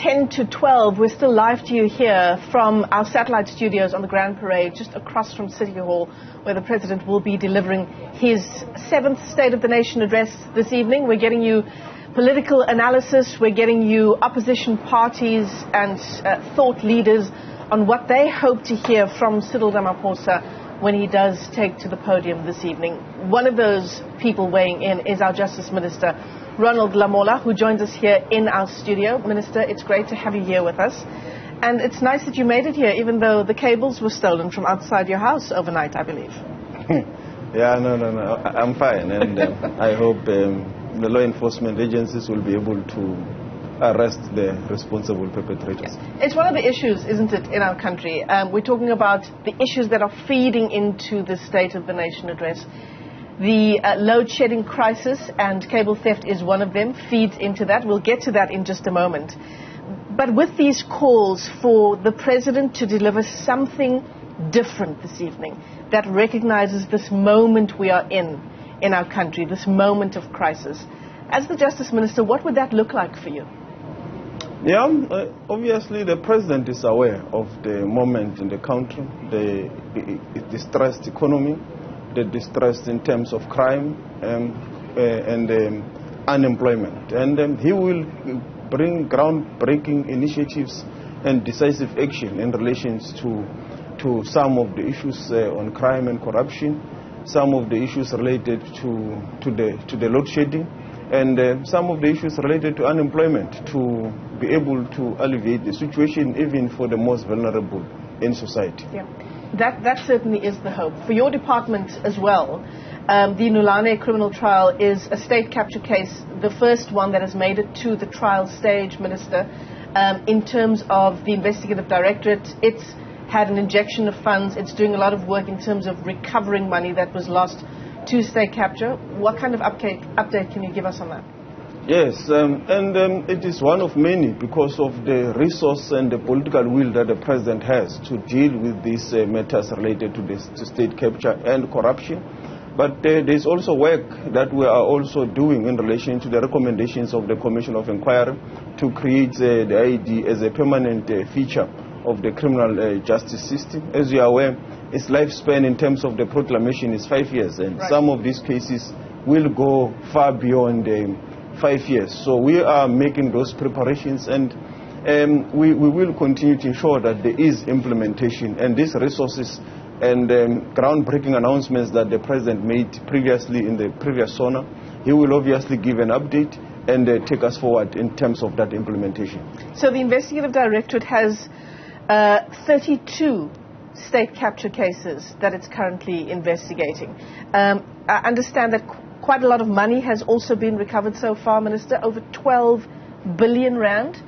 10 to 12, we're still live to you here from our satellite studios on the Grand Parade, just across from City Hall, where the President will be delivering his 7th State of the Nation address this evening. We're getting you political analysis, we're getting you opposition parties and thought leaders on what they hope to hear from Cyril Ramaphosa when he does take to the podium this evening. One of those people weighing in is our Justice Minister, Ronald Lamola, who joins us here in our studio. Minister, it's great to have you here with us. And it's nice that you made it here, even though the cables were stolen from outside your house overnight, I believe. Yeah, no. I'm fine. And I hope the law enforcement agencies will be able to arrest the responsible perpetrators. It's one of the issues, isn't it, in our country? We're talking about the issues that are feeding into the State of the Nation address. The load shedding crisis and cable theft is one of them, feeds into that. We'll get to that in just a moment. But with these calls for the President to deliver something different this evening that recognizes this moment we are in our country, this moment of crisis, as the Justice Minister, what would that look like for you? Yeah, obviously the President is aware of the moment in the country, the distressed economy, the distress in terms of crime and unemployment. And he will bring groundbreaking initiatives and decisive action in relation to some of the issues on crime and corruption, some of the issues related to the load shedding, and some of the issues related to unemployment, to be able to alleviate the situation even for the most vulnerable in society. Yeah. That certainly is the hope. For your department as well, the Nulane criminal trial is a state capture case, the first one that has made it to the trial stage, Minister. In terms of the investigative directorate, it's had an injection of funds. It's doing a lot of work in terms of recovering money that was lost to state capture. What kind of update can you give us on that? Yes, and it is one of many because of the resource and the political will that the President has to deal with these matters related to state capture and corruption. But there is also work that we are also doing in relation to the recommendations of the Commission of Inquiry to create the ID as a permanent feature of the criminal justice system. As you are aware, its lifespan in terms of the proclamation is 5 years, and some of these cases will go far beyond 5 years. So we are making those preparations, and we will continue to ensure that there is implementation, and these resources and groundbreaking announcements that the President made previously in the previous Sona, he will obviously give an update and take us forward in terms of that implementation. So the Investigative Directorate has 32 state capture cases that it's currently investigating. I understand that quite a lot of money has also been recovered so far, Minister, over 12 billion rand.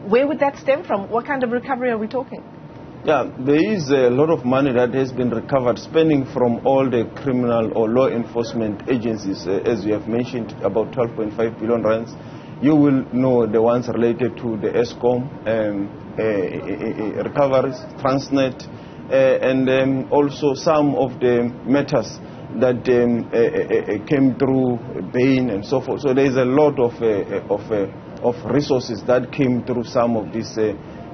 Where would that stem from? What kind of recovery are we talking? Yeah, there is a lot of money that has been recovered, spending from all the criminal or law enforcement agencies, as you have mentioned, about 12.5 billion rands. You will know the ones related to the ESCOM, recoveries, Transnet, and also some of the matters that came through Bain and so forth. So there is a lot of resources that came through some of these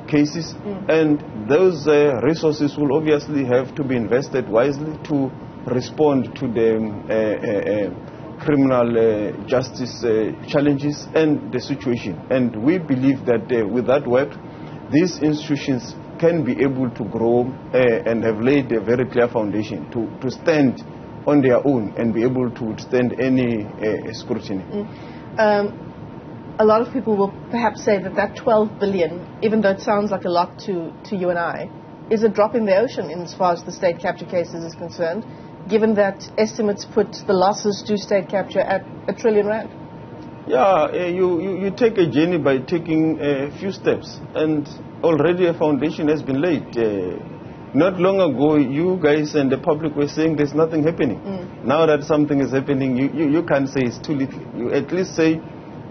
cases, and those resources will obviously have to be invested wisely to respond to the criminal justice challenges and the situation. And we believe that with that work, these institutions can be able to grow and have laid a very clear foundation to stand on their own and be able to withstand any scrutiny. A lot of people will perhaps say that 12 billion, even though it sounds like a lot to you and I, is a drop in the ocean in as far as the state capture cases is concerned, given that estimates put the losses to state capture at R1 trillion. Yeah, you take a journey by taking a few steps, and already a foundation has been laid. Not long ago, you guys and the public were saying there's nothing happening. Now that something is happening, you can't say it's too little. You at least say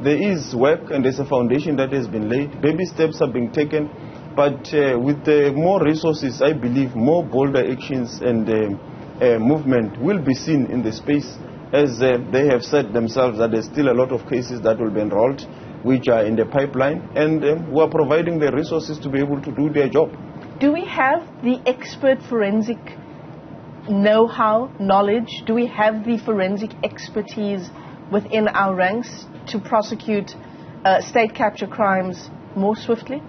there is work and there's a foundation that has been laid. Baby steps are being taken, but with more resources, I believe more bolder actions and movement will be seen in the space, as they have said themselves that there's still a lot of cases that will be enrolled. which are in the pipeline, and we are providing the resources to be able to do their job. Do we have the expert forensic know-how, knowledge? Do we have the forensic expertise within our ranks to prosecute state capture crimes more swiftly?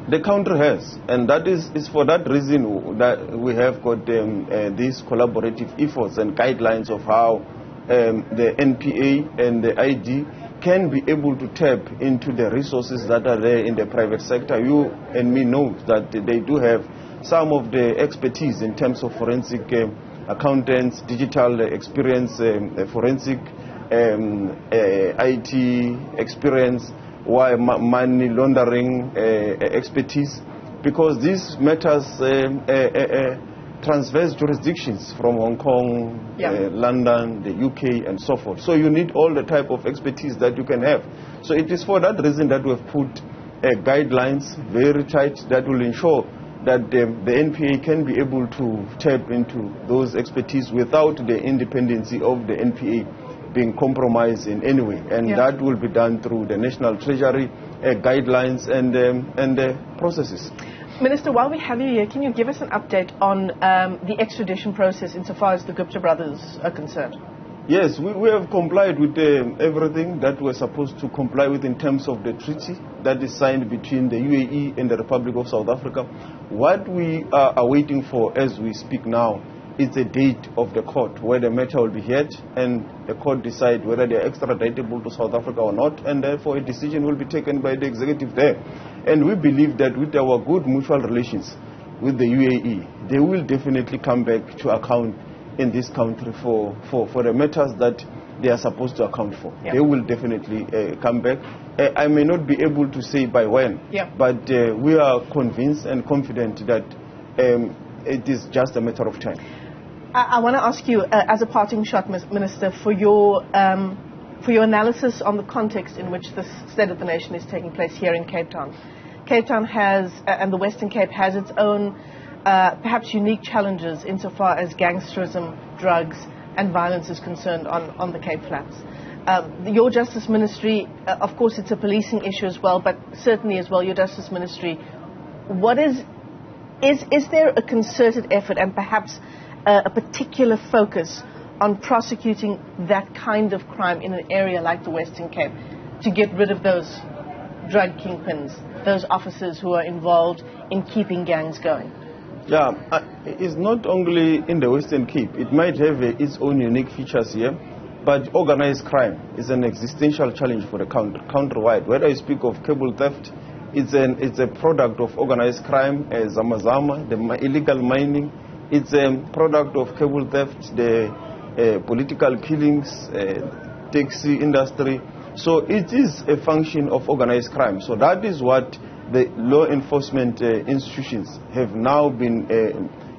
The country has, and that is for that reason that we have got these collaborative efforts and guidelines of how the NPA and the ID can be able to tap into the resources that are there in the private sector. You and me know that they do have some of the expertise in terms of forensic accountants, digital experience, forensic IT experience, money laundering expertise, because these matters transverse jurisdictions from Hong Kong, London, the UK, and so forth. So you need all the type of expertise that you can have. So it is for that reason that we have put guidelines very tight that will ensure that the NPA can be able to tap into those expertise without the independency of the NPA being compromised in any way. And that will be done through the National Treasury guidelines and processes. Minister, while we have you here, can you give us an update on the extradition process insofar as the Gupta brothers are concerned? Yes, we have complied with everything that we're supposed to comply with in terms of the treaty that is signed between the UAE and the Republic of South Africa. What we are waiting for as we speak now is the date of the court where the matter will be heard and the court decide whether they are extraditable to South Africa or not, and therefore a decision will be taken by the executive there. And we believe that with our good mutual relations with the UAE, they will definitely come back to account in this country for the matters that they are supposed to account for. They will definitely come back. I may not be able to say by when, but we are convinced and confident that it is just a matter of time. I want to ask you, as a parting shot, Minister, for your analysis on the context in which this State of the Nation is taking place here in Cape Town. Cape Town has, and the Western Cape has its own perhaps unique challenges insofar as gangsterism, drugs and violence is concerned on the Cape Flats. Your Justice Ministry, of course it's a policing issue as well, but certainly as well your Justice Ministry, what is there a concerted effort and perhaps a particular focus on prosecuting that kind of crime in an area like the Western Cape to get rid of those drug kingpins, those officers who are involved in keeping gangs going? Yeah, it's not only in the Western Cape. It might have its own unique features here, but organized crime is an existential challenge for the countrywide. Whether you speak of cable theft, it's a product of organized crime, Zamazama, the illegal mining. It's a product of cable theft, the political killings, taxi industry. So it is a function of organized crime. So that is what the law enforcement institutions have now been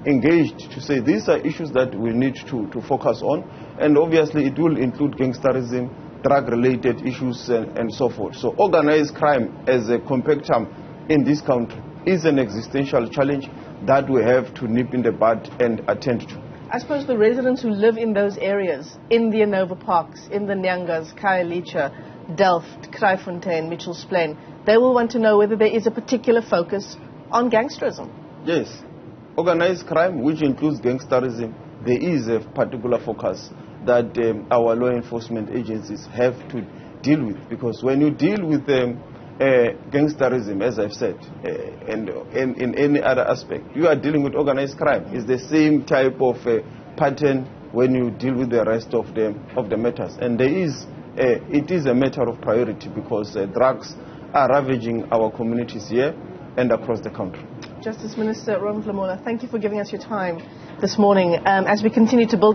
engaged to say these are issues that we need to focus on. And obviously it will include gangsterism, drug-related issues and so forth. So organized crime as a compact term in this country is an existential challenge that we have to nip in the bud and attend to. I suppose the residents who live in those areas, in the Anova Parks, in the Nyangas, Khayelitsha, Delft, Kraaifontein, Mitchell's Plain, they will want to know whether there is a particular focus on gangsterism. Yes. Organized crime, which includes gangsterism, there is a particular focus that our law enforcement agencies have to deal with. Because when you deal with gangsterism, as I've said, and in any other aspect, you are dealing with organized crime. It's the same type of pattern when you deal with the rest of the matters. And it is a matter of priority because drugs are ravaging our communities here and across the country. Justice Minister Ronald Lamola, thank you for giving us your time this morning as we continue to build